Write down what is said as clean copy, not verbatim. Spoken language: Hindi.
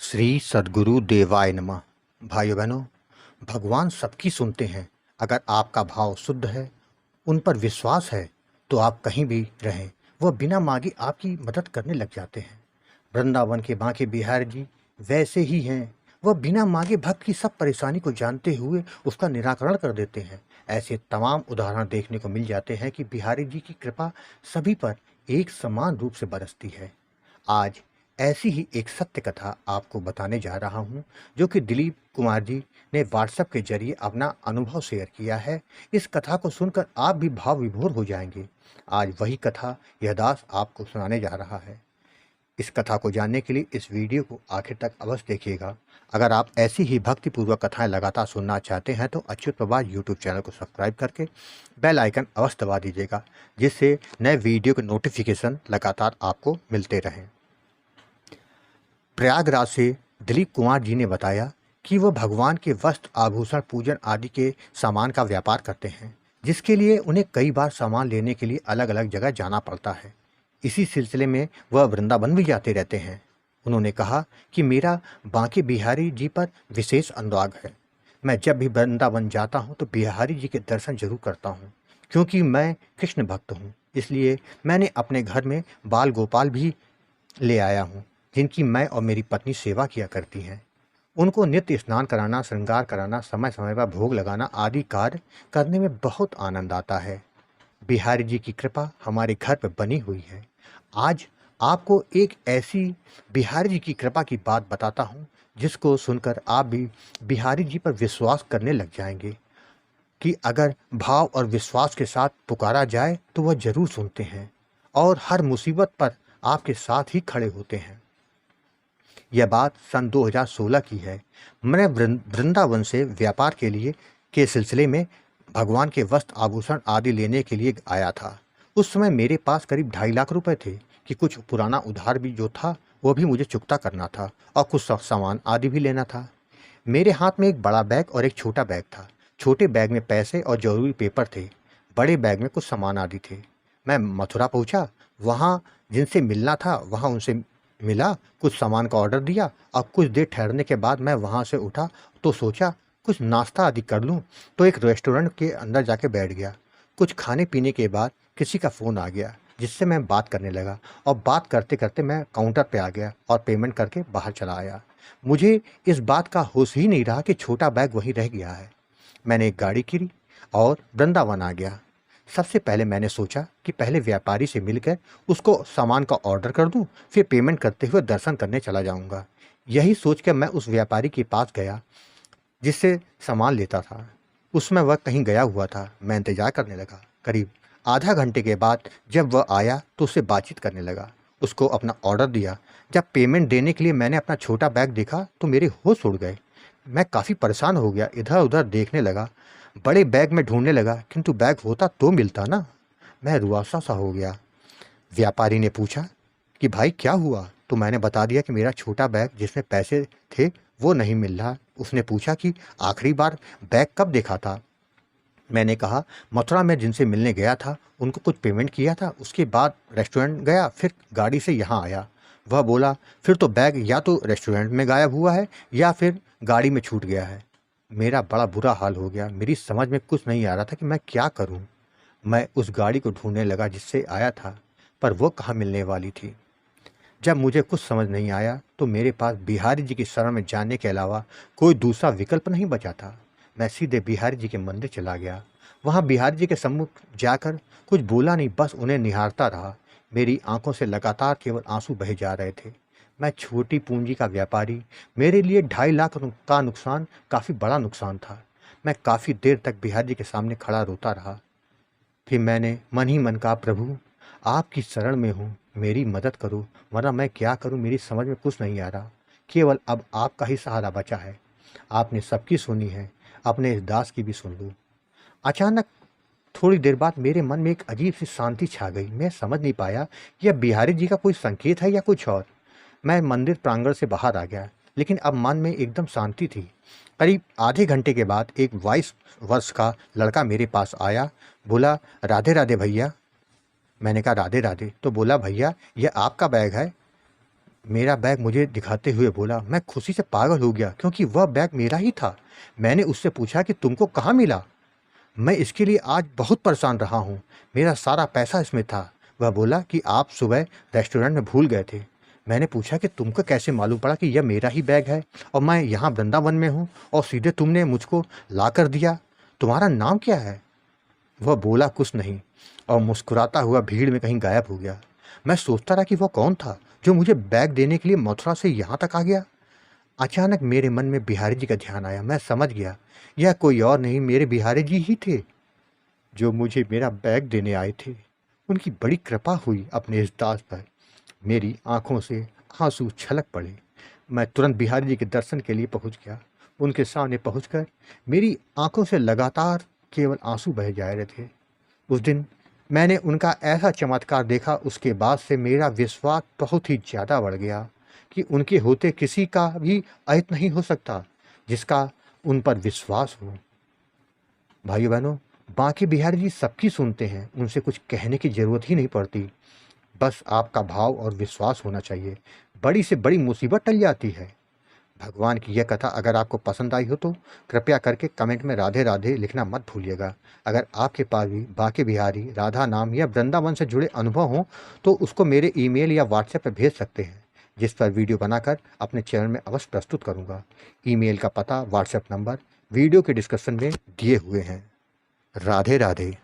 श्री सद्गुरु देवाय नमः। भाइयों बहनों, भगवान सबकी सुनते हैं। अगर आपका भाव शुद्ध है, उन पर विश्वास है, तो आप कहीं भी रहें, वह बिना मांगे आपकी मदद करने लग जाते हैं। वृंदावन के बांके बिहारी जी वैसे ही हैं। वह बिना मांगे भक्त की सब परेशानी को जानते हुए उसका निराकरण कर देते हैं। ऐसे तमाम उदाहरण देखने को मिल जाते हैं कि बिहारी जी की कृपा सभी पर एक समान रूप से बरसती है। आज ऐसी ही एक सत्य कथा आपको बताने जा रहा हूँ, जो कि दिलीप कुमार जी ने व्हाट्सएप के जरिए अपना अनुभव शेयर किया है। इस कथा को सुनकर आप भी भाव विभोर हो जाएंगे। आज वही कथा यह दास आपको सुनाने जा रहा है। इस कथा को जानने के लिए इस वीडियो को आखिर तक अवश्य देखिएगा। अगर आप ऐसी ही भक्तिपूर्वक कथाएं लगातार सुनना चाहते हैं तो अच्युत प्रभात यूट्यूब चैनल को सब्सक्राइब करके बेल आइकन अवश्य दबा दीजिएगा, जिससे नए वीडियो के नोटिफिकेशन लगातार आपको मिलते रहें। प्रयागराज से दिलीप कुमार जी ने बताया कि वह भगवान के वस्त्र, आभूषण, पूजन आदि के सामान का व्यापार करते हैं, जिसके लिए उन्हें कई बार सामान लेने के लिए अलग अलग जगह जाना पड़ता है। इसी सिलसिले में वह वृंदावन भी जाते रहते हैं। उन्होंने कहा कि मेरा बांके बिहारी जी पर विशेष अनुराग है। मैं जब भी वृंदावन जाता हूँ तो बिहारी जी के दर्शन जरूर करता हूँ। क्योंकि मैं कृष्ण भक्त हूँ, इसलिए मैंने अपने घर में बाल गोपाल भी ले आया हूँ, जिनकी मैं और मेरी पत्नी सेवा किया करती हैं। उनको नित्य स्नान कराना, श्रृंगार कराना, समय समय पर भोग लगाना आदि कार्य करने में बहुत आनंद आता है। बिहारी जी की कृपा हमारे घर पर बनी हुई है। आज आपको एक ऐसी बिहारी जी की कृपा की बात बताता हूँ, जिसको सुनकर आप भी बिहारी जी पर विश्वास करने लग जाएंगे कि अगर भाव और विश्वास के साथ पुकारा जाए तो वह जरूर सुनते हैं और हर मुसीबत पर आपके साथ ही खड़े होते हैं। यह बात सन 2016 की है। मैं वृंदावन से व्यापार के सिलसिले में भगवान के वस्त्र, आभूषण आदि लेने के लिए आया था। उस समय मेरे पास करीब 2.5 लाख रुपए थे कि कुछ पुराना उधार भी जो था वो भी मुझे चुकता करना था और कुछ सामान आदि भी लेना था। मेरे हाथ में एक बड़ा बैग और एक छोटा बैग था। छोटे बैग में पैसे और जरूरी पेपर थे, बड़े बैग में कुछ सामान आदि थे। मैं मथुरा पहुंचा, वहाँ जिनसे मिलना था वहाँ उनसे मिला, कुछ सामान का ऑर्डर दिया और कुछ देर ठहरने के बाद मैं वहाँ से उठा तो सोचा कुछ नाश्ता आदि कर लूँ, तो एक रेस्टोरेंट के अंदर जाके बैठ गया। कुछ खाने पीने के बाद किसी का फ़ोन आ गया, जिससे मैं बात करने लगा और बात करते करते मैं काउंटर पे आ गया और पेमेंट करके बाहर चला आया। मुझे इस बात का होश ही नहीं रहा कि छोटा बैग वहीं रह गया है। मैंने एक गाड़ी की और वृंदावन आ गया। सबसे पहले मैंने सोचा कि पहले व्यापारी से मिलकर उसको सामान का ऑर्डर कर दूं, फिर पेमेंट करते हुए दर्शन करने चला जाऊंगा। यही सोचकर मैं उस व्यापारी के पास गया जिससे सामान लेता था। उसमें वह कहीं गया हुआ था। मैं इंतजार करने लगा। करीब आधा घंटे के बाद जब वह आया तो उससे बातचीत करने लगा, उसको अपना ऑर्डर दिया। जब पेमेंट देने के लिए मैंने अपना छोटा बैग देखा तो मेरे होश उड़ गए। मैं काफ़ी परेशान हो गया, इधर उधर देखने लगा, बड़े बैग में ढूंढने लगा, किंतु बैग होता तो मिलता ना। मैं रुआसा सा हो गया। व्यापारी ने पूछा कि भाई क्या हुआ, तो मैंने बता दिया कि मेरा छोटा बैग जिसमें पैसे थे वो नहीं मिल रहा। उसने पूछा कि आखिरी बार बैग कब देखा था। मैंने कहा मथुरा में जिनसे मिलने गया था उनको कुछ पेमेंट किया था, उसके बाद रेस्टोरेंट गया, फिर गाड़ी से यहाँ आया। वह बोला फिर तो बैग या तो रेस्टोरेंट में गायब हुआ है या फिर गाड़ी में छूट गया है। मेरा बड़ा बुरा हाल हो गया। मेरी समझ में कुछ नहीं आ रहा था कि मैं क्या करूं। मैं उस गाड़ी को ढूंढने लगा जिससे आया था, पर वो कहाँ मिलने वाली थी। जब मुझे कुछ समझ नहीं आया तो मेरे पास बिहारी जी की शरण में जाने के अलावा कोई दूसरा विकल्प नहीं बचा था। मैं सीधे बिहारी जी के मंदिर चला गया। वहाँ बिहारी जी के सम्मुख जाकर कुछ बोला नहीं, बस उन्हें निहारता रहा। मेरी आंखों से लगातार केवल आंसू बहे जा रहे थे। मैं छोटी पूंजी का व्यापारी, मेरे लिए 2.5 लाख का नुकसान काफ़ी बड़ा नुकसान था। मैं काफ़ी देर तक बिहारी जी के सामने खड़ा रोता रहा। फिर मैंने मन ही मन कहा, प्रभु आपकी शरण में हूँ, मेरी मदद करो, वरना मैं क्या करूँ, मेरी समझ में कुछ नहीं आ रहा। केवल अब आपका ही सहारा बचा है। आपने सबकी सुनी है, अपने इस दास की भी सुन लो। अचानक थोड़ी देर बाद मेरे मन में एक अजीब सी शांति छा गई। मैं समझ नहीं पाया यह बिहारी जी का कोई संकेत है या कुछ और। मैं मंदिर प्रांगण से बाहर आ गया, लेकिन अब मन में एकदम शांति थी। करीब आधे घंटे के बाद एक 22 वर्ष का लड़का मेरे पास आया। बोला राधे राधे भैया। मैंने कहा राधे राधे। तो बोला भैया यह आपका बैग है। मेरा बैग मुझे दिखाते हुए बोला। मैं खुशी से पागल हो गया क्योंकि वह बैग मेरा ही था। मैंने उससे पूछा कि तुमको कहाँ मिला? मैं इसके लिए आज बहुत परेशान रहा हूँ। मेरा सारा पैसा इसमें था। वह बोला कि आप सुबह रेस्टोरेंट में भूल गए थे। मैंने पूछा कि तुमको कैसे मालूम पड़ा कि यह मेरा ही बैग है और मैं यहाँ वृंदावन में हूँ और सीधे तुमने मुझको ला कर दिया? तुम्हारा नाम क्या है? वह बोला कुछ नहीं और मुस्कुराता हुआ भीड़ में कहीं गायब हो गया। मैं सोचता रहा कि वह कौन था जो मुझे बैग देने के लिए मथुरा से यहाँ तक आ गया। अचानक मेरे मन में बिहारी जी का ध्यान आया। मैं समझ गया, यह कोई और नहीं मेरे बिहारी जी ही थे जो मुझे मेरा बैग देने आए थे। उनकी बड़ी कृपा हुई अपने इस दास पर। मेरी आंखों से आंसू छलक पड़े। मैं तुरंत बिहारी जी के दर्शन के लिए पहुंच गया। उनके सामने पहुंचकर मेरी आंखों से लगातार केवल आंसू बह जा रहे थे। उस दिन मैंने उनका ऐसा चमत्कार देखा, उसके बाद से मेरा विश्वास बहुत ही ज़्यादा बढ़ गया कि उनके होते किसी का भी अहित नहीं हो सकता जिसका उन पर विश्वास हो। भाइयों बहनों, बांके बिहारी जी सबकी सुनते हैं, उनसे कुछ कहने की ज़रूरत ही नहीं पड़ती। बस आपका भाव और विश्वास होना चाहिए, बड़ी से बड़ी मुसीबत टल जाती है। भगवान की यह कथा अगर आपको पसंद आई हो तो कृपया करके कमेंट में राधे राधे लिखना मत भूलिएगा। अगर आपके पास भी बांके बिहारी, राधा नाम या वृंदावन से जुड़े अनुभव हों तो उसको मेरे ईमेल या व्हाट्सएप पर भेज सकते हैं, जिस पर वीडियो बनाकर अपने चैनल में अवश्य प्रस्तुत करूँगा। ईमेल का पता, व्हाट्सएप नंबर वीडियो के डिस्क्रिप्शन में दिए हुए हैं। राधे राधे।